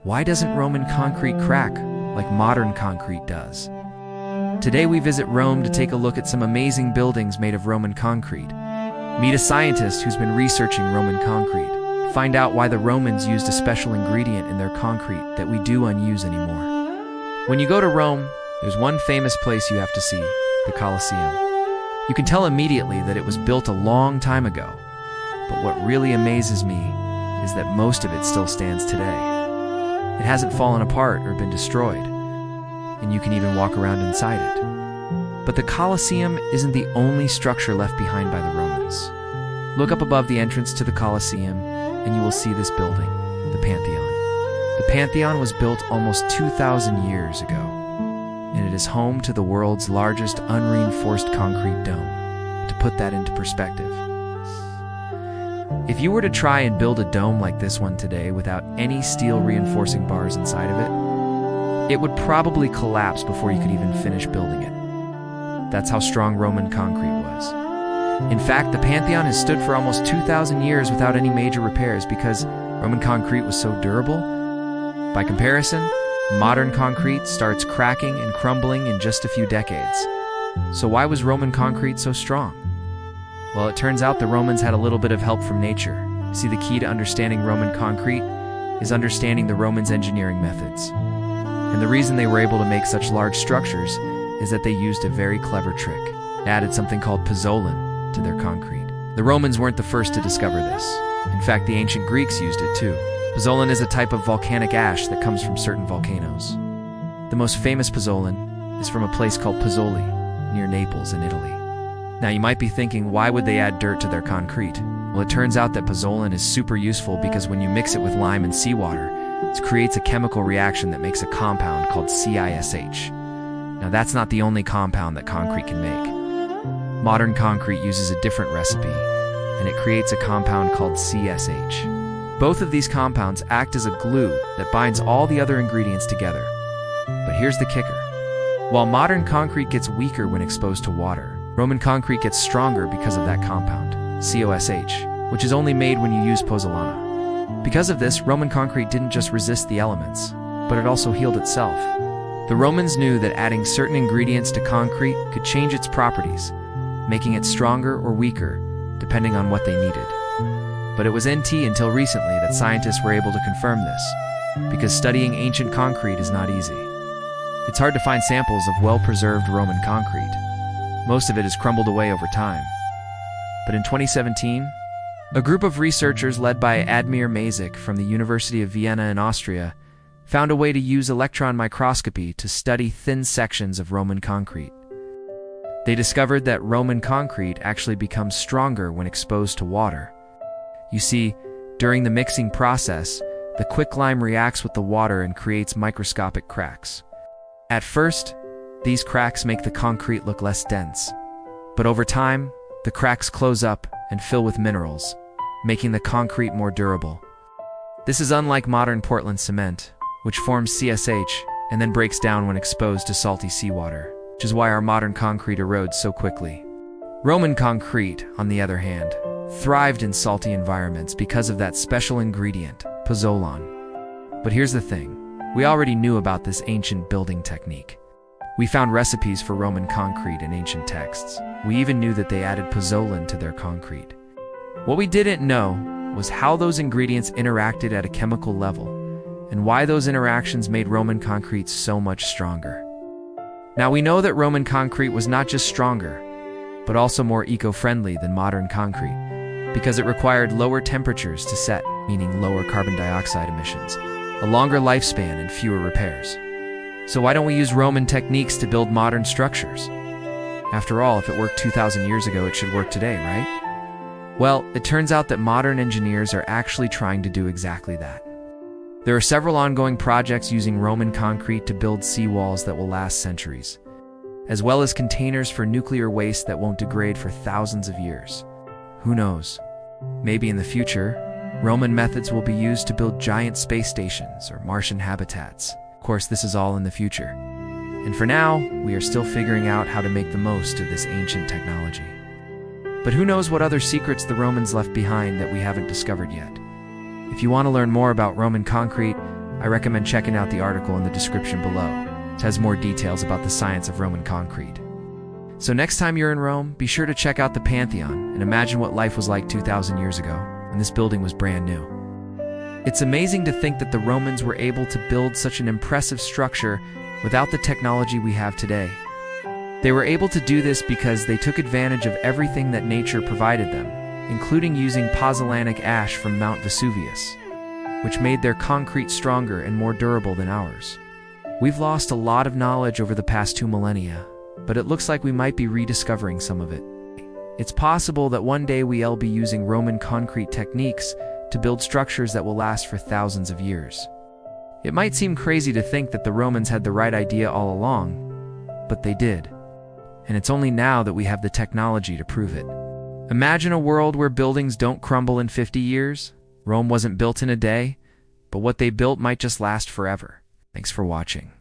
why doesn't Roman concrete crack like modern concrete does? Today we visit Rome to take a look at some amazing buildings made of Roman concrete. Meet a scientist who's been researching Roman concrete. Find out why the Romans used a special ingredient in their concrete that we do unuse anymore. When you go to Rome, there's one famous place you have to see, the Colosseum. You can tell immediately that it was built a long time ago. But what really amazes me is that most of it still stands today. It hasn't fallen apart or been destroyed, and you can even walk around inside it. But the Colosseum isn't the only structure left behind by the Romans. Look up above the entrance to the Colosseum, and you will see this building, the Pantheon. The Pantheon was built almost 2,000 years ago, and it is home to the world's largest unreinforced concrete dome. To put that into perspective, if you were to try and build a dome like this one today without any steel reinforcing bars inside of it, it would probably collapse before you could even finish building it. That's how strong Roman concrete was. In fact, the Pantheon has stood for almost 2,000 years without any major repairs because Roman concrete was so durable. By comparison, modern concrete starts cracking and crumbling in just a few decades. So why was Roman concrete so strong? Well, it turns out the Romans had a little bit of help from nature. See, the key to understanding Roman concrete is understanding the Romans' engineering methods. And the reason they were able to make such large structures is that they used a very clever trick. They added something called pozzolana to their concrete. The Romans weren't the first to discover this. In fact, the ancient Greeks used it too. Pozzolana is a type of volcanic ash that comes from certain volcanoes. The most famous pozzolana is from a place called Pozzoli, near Naples in Italy. Now you might be thinking, why would they add dirt to their concrete? Well, it turns out that pozzolana is super useful because when you mix it with lime and seawater, it creates a chemical reaction that makes a compound called CISH. Now that's not the only compound that concrete can make. Modern concrete uses a different recipe, and it creates a compound called CSH. Both of these compounds act as a glue that binds all the other ingredients together. But here's the kicker. While modern concrete gets weaker when exposed to water, Roman concrete gets stronger because of that compound, COSH, which is only made when you use pozzolana. Because of this, Roman concrete didn't just resist the elements, but it also healed itself. The Romans knew that adding certain ingredients to concrete could change its properties, making it stronger or weaker, depending on what they needed. But it was NT until recently that scientists were able to confirm this, because studying ancient concrete is not easy. It's hard to find samples of well-preserved Roman concrete. Most of it has crumbled away over time. But in 2017, a group of researchers led by Admir Mazik from the University of Vienna in Austria found a way to use electron microscopy to study thin sections of Roman concrete. They discovered that Roman concrete actually becomes stronger when exposed to water. You see, during the mixing process, the quicklime reacts with the water and creates microscopic cracks. At first, these cracks make the concrete look less dense. But over time, the cracks close up and fill with minerals, making the concrete more durable. This is unlike modern Portland cement, which forms CSH and then breaks down when exposed to salty seawater, which is why our modern concrete erodes so quickly. Roman concrete, on the other hand, thrived in salty environments because of that special ingredient, pozzolana. But here's the thing. We already knew about this ancient building technique. We found recipes for Roman concrete in ancient texts. We even knew that they added pozzolana to their concrete. What we didn't know was how those ingredients interacted at a chemical level, and why those interactions made Roman concrete so much stronger. Now we know that Roman concrete was not just stronger, but also more eco-friendly than modern concrete, because it required lower temperatures to set, meaning lower carbon dioxide emissions, a longer lifespan and fewer repairs. So why don't we use Roman techniques to build modern structures? After all, if it worked 2,000 years ago, it should work today, right? Well, it turns out that modern engineers are actually trying to do exactly that. There are several ongoing projects using Roman concrete to build seawalls that will last centuries, as well as containers for nuclear waste that won't degrade for thousands of years. Who knows? Maybe in the future, Roman methods will be used to build giant space stations or Martian habitats. Of course, this is all in the future. And for now, we are still figuring out how to make the most of this ancient technology. But who knows what other secrets the Romans left behind that we haven't discovered yet? If you want to learn more about Roman concrete, I recommend checking out the article in the description below. It has more details about the science of Roman concrete. So next time you're in Rome, be sure to check out the Pantheon and imagine what life was like 2,000 years ago when this building was brand new. It's amazing to think that the Romans were able to build such an impressive structure without the technology we have today. They were able to do this because they took advantage of everything that nature provided them, including using pozzolanic ash from Mount Vesuvius, which made their concrete stronger and more durable than ours. We've lost a lot of knowledge over the past 2 millennia, but it looks like we might be rediscovering some of it. It's possible that one day we'll be using Roman concrete techniques to build structures that will last for thousands of years. It might seem crazy to think that the Romans had the right idea all along, but they did. And it's only now that we have the technology to prove it. Imagine a world where buildings don't crumble in 50 years. Rome wasn't built in a day, but what they built might just last forever. Thanks for watching.